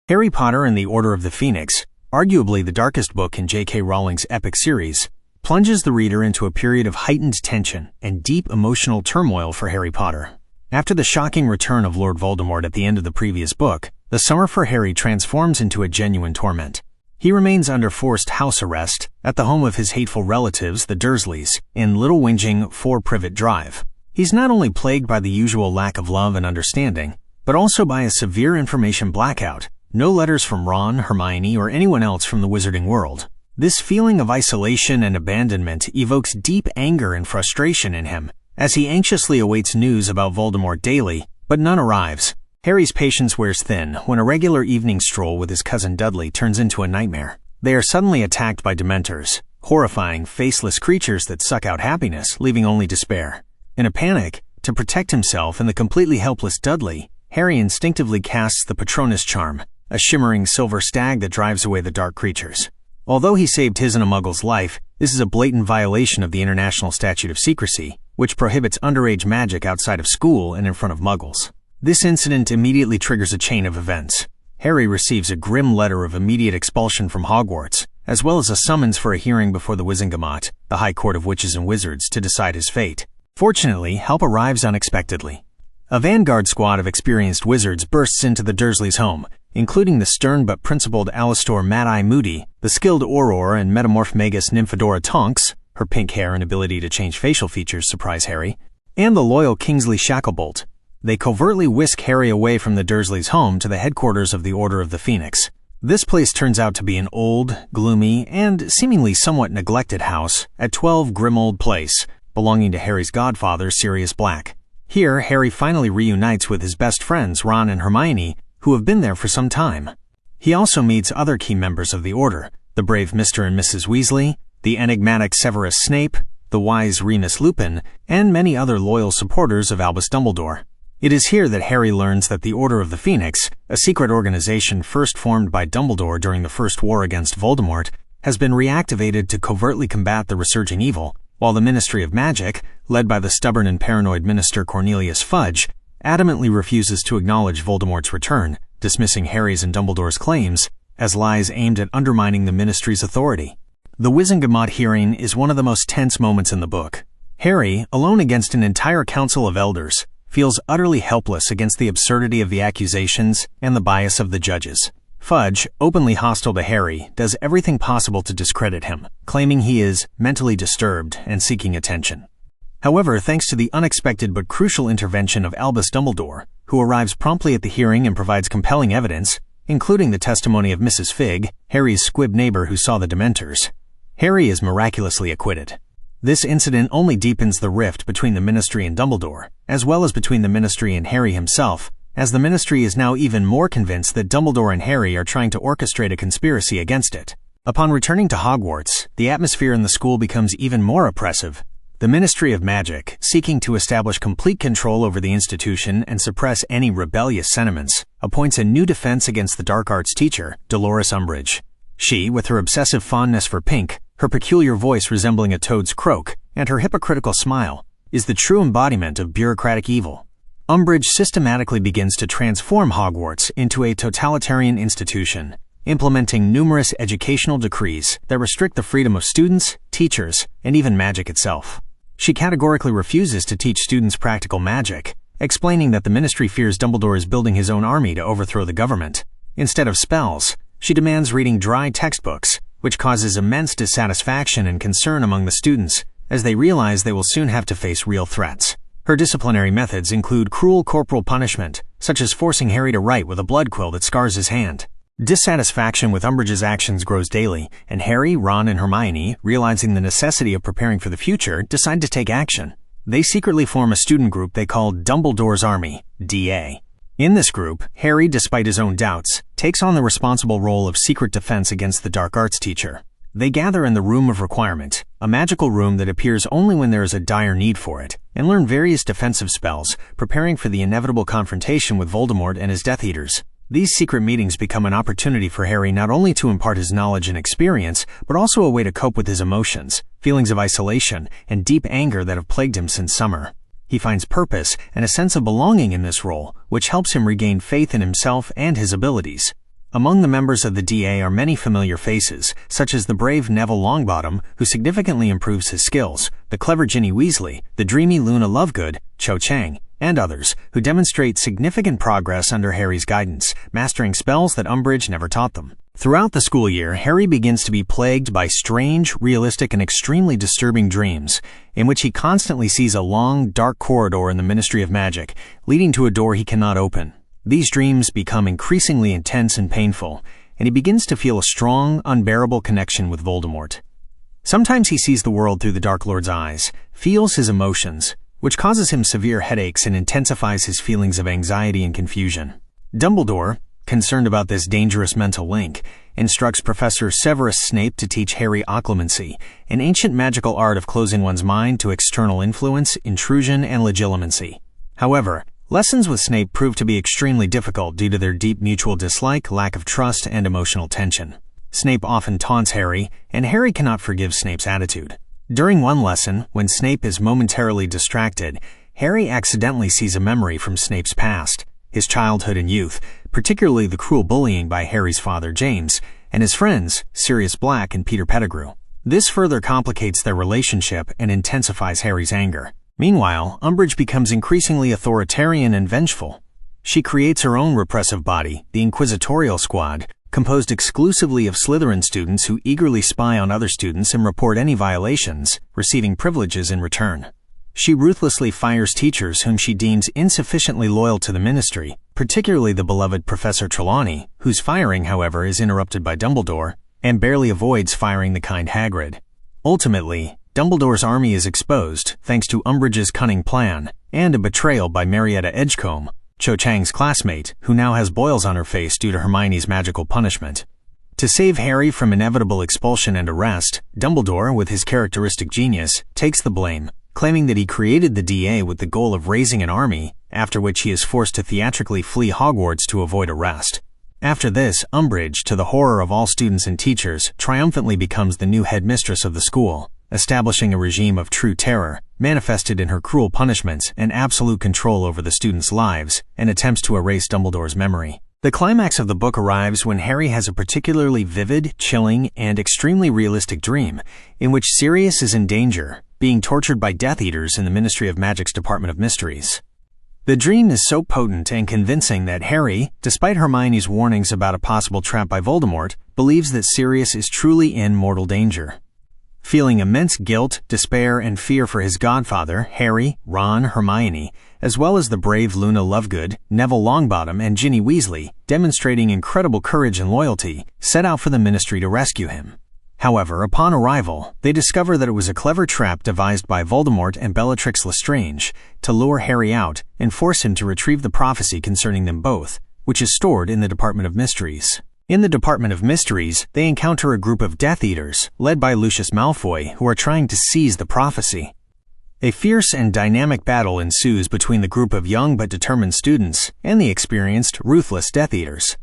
Harry Potter and the Order of the Phoenix, arguably the darkest book in J.K. Rowling's epic series, plunges the reader into a period of heightened tension and deep emotional turmoil for Harry Potter. After the shocking return of Lord Voldemort at the end of the previous book, the summer for Harry transforms into a genuine torment. He remains under forced house arrest at the home of his hateful relatives, the Dursleys, in Little Whinging 4 Privet Drive. He's not only plagued by the usual lack of love and understanding, but also by a severe information blackout. No letters from Ron, Hermione, or anyone else from the wizarding world. This feeling of isolation and abandonment evokes deep anger and frustration in him, as he anxiously awaits news about Voldemort daily, but none arrives. Harry's patience wears thin when a regular evening stroll with his cousin Dudley turns into a nightmare. They are suddenly attacked by Dementors, horrifying, faceless creatures that suck out happiness, leaving only despair. In a panic, to protect himself and the completely helpless Dudley, Harry instinctively casts the Patronus charm, a shimmering silver stag that drives away the dark creatures. Although he saved his and a Muggle's life, this is a blatant violation of the International Statute of Secrecy, which prohibits underage magic outside of school and in front of Muggles. This incident immediately triggers a chain of events. Harry receives a grim letter of immediate expulsion from Hogwarts, as well as a summons for a hearing before the Wizengamot, the High Court of Witches and Wizards, to decide his fate. Fortunately, help arrives unexpectedly. A vanguard squad of experienced wizards bursts into the Dursleys' home, including the stern but principled Alastor Mad-Eye Moody, the skilled Auror and metamorph magus Nymphadora Tonks, her pink hair and ability to change facial features surprise Harry, and the loyal Kingsley Shacklebolt. They covertly whisk Harry away from the Dursleys' home to the headquarters of the Order of the Phoenix. This place turns out to be an old, gloomy, and seemingly somewhat neglected house at 12 Grimold Place, belonging to Harry's godfather, Sirius Black. Here, Harry finally reunites with his best friends, Ron and Hermione, who have been there for some time. He also meets other key members of the Order, the brave Mr. and Mrs. Weasley, the enigmatic Severus Snape, the wise Remus Lupin, and many other loyal supporters of Albus Dumbledore. It is here that Harry learns that the Order of the Phoenix, a secret organization first formed by Dumbledore during the First War against Voldemort, has been reactivated to covertly combat the resurging evil, while the Ministry of Magic, led by the stubborn and paranoid Minister Cornelius Fudge, adamantly refuses to acknowledge Voldemort's return, dismissing Harry's and Dumbledore's claims as lies aimed at undermining the Ministry's authority. The Wizengamot hearing is one of the most tense moments in the book. Harry, alone against an entire council of elders, feels utterly helpless against the absurdity of the accusations and the bias of the judges. Fudge, openly hostile to Harry, does everything possible to discredit him, claiming he is mentally disturbed and seeking attention. However, thanks to the unexpected but crucial intervention of Albus Dumbledore, who arrives promptly at the hearing and provides compelling evidence, including the testimony of Mrs. Figg, Harry's squib neighbor who saw the Dementors, Harry is miraculously acquitted. This incident only deepens the rift between the Ministry and Dumbledore, as well as between the Ministry and Harry himself, as the Ministry is now even more convinced that Dumbledore and Harry are trying to orchestrate a conspiracy against it. Upon returning to Hogwarts, the atmosphere in the school becomes even more oppressive. The Ministry of Magic, seeking to establish complete control over the institution and suppress any rebellious sentiments, appoints a new defense against the dark arts teacher, Dolores Umbridge. She, with her obsessive fondness for pink, her peculiar voice resembling a toad's croak, and her hypocritical smile, is the true embodiment of bureaucratic evil. Umbridge systematically begins to transform Hogwarts into a totalitarian institution, implementing numerous educational decrees that restrict the freedom of students, teachers, and even magic itself. She categorically refuses to teach students practical magic, explaining that the Ministry fears Dumbledore is building his own army to overthrow the government. Instead of spells, she demands reading dry textbooks, which causes immense dissatisfaction and concern among the students, as they realize they will soon have to face real threats. Her disciplinary methods include cruel corporal punishment, such as forcing Harry to write with a blood quill that scars his hand. Dissatisfaction with Umbridge's actions grows daily, and Harry, Ron, and Hermione, realizing the necessity of preparing for the future, decide to take action. They secretly form a student group they call Dumbledore's Army, DA. In this group, Harry, despite his own doubts, takes on the responsible role of secret defense against the dark arts teacher. They gather in the Room of Requirement, a magical room that appears only when there is a dire need for it, and learn various defensive spells, preparing for the inevitable confrontation with Voldemort and his Death Eaters. These secret meetings become an opportunity for Harry not only to impart his knowledge and experience, but also a way to cope with his emotions, feelings of isolation, and deep anger that have plagued him since summer. He finds purpose and a sense of belonging in this role, which helps him regain faith in himself and his abilities. Among the members of the DA are many familiar faces, such as the brave Neville Longbottom, who significantly improves his skills, the clever Ginny Weasley, the dreamy Luna Lovegood, Cho Chang, and others, who demonstrate significant progress under Harry's guidance, mastering spells that Umbridge never taught them. Throughout the school year, Harry begins to be plagued by strange, realistic, and extremely disturbing dreams, in which he constantly sees a long, dark corridor in the Ministry of Magic, leading to a door he cannot open. These dreams become increasingly intense and painful, and he begins to feel a strong, unbearable connection with Voldemort. Sometimes he sees the world through the Dark Lord's eyes, feels his emotions, which causes him severe headaches and intensifies his feelings of anxiety and confusion. Dumbledore, concerned about this dangerous mental link, instructs Professor Severus Snape to teach Harry occlumency, an ancient magical art of closing one's mind to external influence, intrusion, and legitimacy. However, lessons with Snape prove to be extremely difficult due to their deep mutual dislike, lack of trust, and emotional tension. Snape often taunts Harry, and Harry cannot forgive Snape's attitude. During one lesson, when Snape is momentarily distracted, Harry accidentally sees a memory from Snape's past, his childhood and youth, particularly the cruel bullying by Harry's father James, and his friends, Sirius Black and Peter Pettigrew. This further complicates their relationship and intensifies Harry's anger. Meanwhile, Umbridge becomes increasingly authoritarian and vengeful. She creates her own repressive body, the Inquisitorial Squad, composed exclusively of Slytherin students who eagerly spy on other students and report any violations, receiving privileges in return. She ruthlessly fires teachers whom she deems insufficiently loyal to the Ministry, particularly the beloved Professor Trelawney, whose firing, however, is interrupted by Dumbledore, and barely avoids firing the kind Hagrid. Ultimately, Dumbledore's army is exposed thanks to Umbridge's cunning plan and a betrayal by Marietta Edgecombe, Cho Chang's classmate, who now has boils on her face due to Hermione's magical punishment. To save Harry from inevitable expulsion and arrest, Dumbledore, with his characteristic genius, takes the blame, claiming that he created the DA with the goal of raising an army, after which he is forced to theatrically flee Hogwarts to avoid arrest. After this, Umbridge, to the horror of all students and teachers, triumphantly becomes the new headmistress of the school, establishing a regime of true terror, manifested in her cruel punishments and absolute control over the students' lives, and attempts to erase Dumbledore's memory. The climax of the book arrives when Harry has a particularly vivid, chilling, and extremely realistic dream, in which Sirius is in danger, being tortured by Death Eaters in the Ministry of Magic's Department of Mysteries. The dream is so potent and convincing that Harry, despite Hermione's warnings about a possible trap by Voldemort, believes that Sirius is truly in mortal danger. Feeling immense guilt, despair, and fear for his godfather, Harry, Ron, Hermione, as well as the brave Luna Lovegood, Neville Longbottom, and Ginny Weasley, demonstrating incredible courage and loyalty, set out for the Ministry to rescue him. However, upon arrival, they discover that it was a clever trap devised by Voldemort and Bellatrix Lestrange to lure Harry out and force him to retrieve the prophecy concerning them both, which is stored in the Department of Mysteries. In the Department of Mysteries, they encounter a group of Death Eaters, led by Lucius Malfoy, who are trying to seize the prophecy. A fierce and dynamic battle ensues between the group of young but determined students and the experienced, ruthless Death Eaters.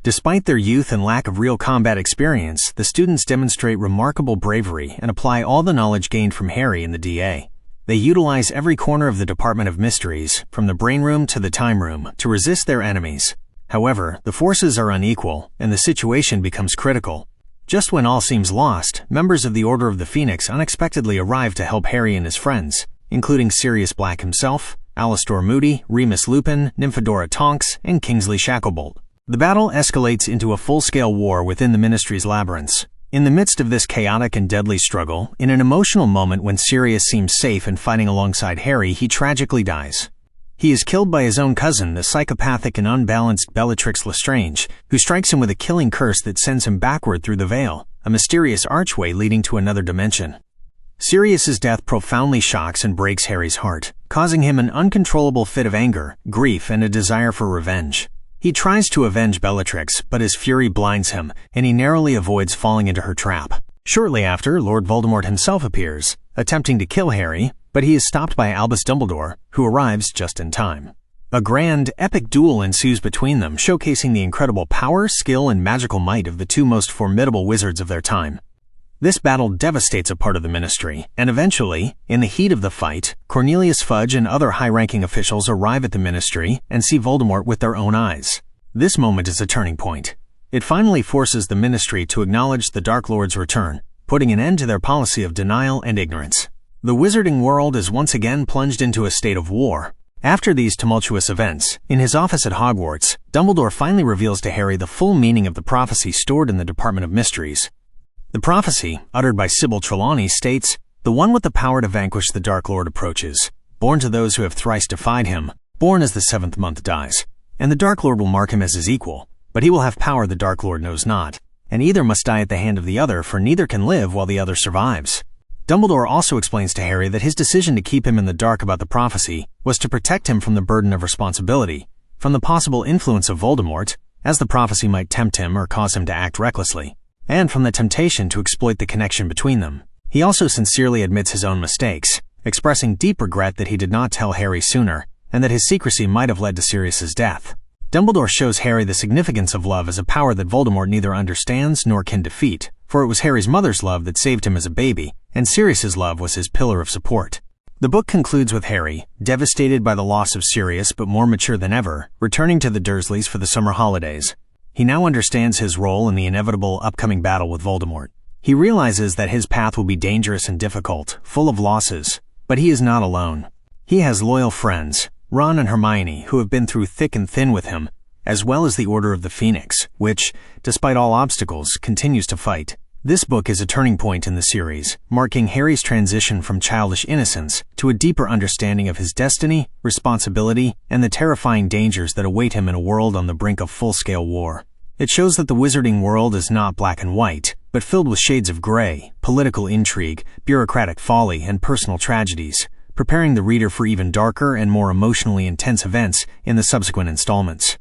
Despite their youth and lack of real combat experience, the students demonstrate remarkable bravery and apply all the knowledge gained from Harry in the DA. They utilize every corner of the Department of Mysteries, from the Brain Room to the Time Room, to resist their enemies. However, the forces are unequal, and the situation becomes critical. Just when all seems lost, members of the Order of the Phoenix unexpectedly arrive to help Harry and his friends, including Sirius Black himself, Alastor Moody, Remus Lupin, Nymphadora Tonks, and Kingsley Shacklebolt. The battle escalates into a full-scale war within the Ministry's labyrinths. In the midst of this chaotic and deadly struggle, in an emotional moment when Sirius seems safe and fighting alongside Harry, he tragically dies. He is killed by his own cousin, the psychopathic and unbalanced Bellatrix Lestrange, who strikes him with a killing curse that sends him backward through the veil, a mysterious archway leading to another dimension. Sirius's death profoundly shocks and breaks Harry's heart, causing him an uncontrollable fit of anger, grief, and a desire for revenge. He tries to avenge Bellatrix, but his fury blinds him, and he narrowly avoids falling into her trap. Shortly after, Lord Voldemort himself appears, attempting to kill Harry, but he is stopped by Albus Dumbledore, who arrives just in time. A grand, epic duel ensues between them, showcasing the incredible power, skill, and magical might of the two most formidable wizards of their time. This battle devastates a part of the Ministry, and eventually, in the heat of the fight, Cornelius Fudge and other high-ranking officials arrive at the Ministry and see Voldemort with their own eyes. This moment is a turning point. It finally forces the Ministry to acknowledge the Dark Lord's return, putting an end to their policy of denial and ignorance. The wizarding world is once again plunged into a state of war. After these tumultuous events, in his office at Hogwarts, Dumbledore finally reveals to Harry the full meaning of the prophecy stored in the Department of Mysteries. The prophecy, uttered by Sybil Trelawney, states, "The one with the power to vanquish the Dark Lord approaches, born to those who have thrice defied him, born as the 7th month dies. And the Dark Lord will mark him as his equal, but he will have power the Dark Lord knows not, and either must die at the hand of the other, for neither can live while the other survives." Dumbledore also explains to Harry that his decision to keep him in the dark about the prophecy was to protect him from the burden of responsibility, from the possible influence of Voldemort, as the prophecy might tempt him or cause him to act recklessly, and from the temptation to exploit the connection between them. He also sincerely admits his own mistakes, expressing deep regret that he did not tell Harry sooner, and that his secrecy might have led to Sirius's death. Dumbledore shows Harry the significance of love as a power that Voldemort neither understands nor can defeat, for it was Harry's mother's love that saved him as a baby, and Sirius's love was his pillar of support. The book concludes with Harry, devastated by the loss of Sirius but more mature than ever, returning to the Dursleys for the summer holidays. He now understands his role in the inevitable upcoming battle with Voldemort. He realizes that his path will be dangerous and difficult, full of losses, but he is not alone. He has loyal friends, Ron and Hermione, who have been through thick and thin with him, as well as the Order of the Phoenix, which, despite all obstacles, continues to fight. This book is a turning point in the series, marking Harry's transition from childish innocence to a deeper understanding of his destiny, responsibility, and the terrifying dangers that await him in a world on the brink of full-scale war. It shows that the wizarding world is not black and white, but filled with shades of gray, political intrigue, bureaucratic folly, and personal tragedies, preparing the reader for even darker and more emotionally intense events in the subsequent installments.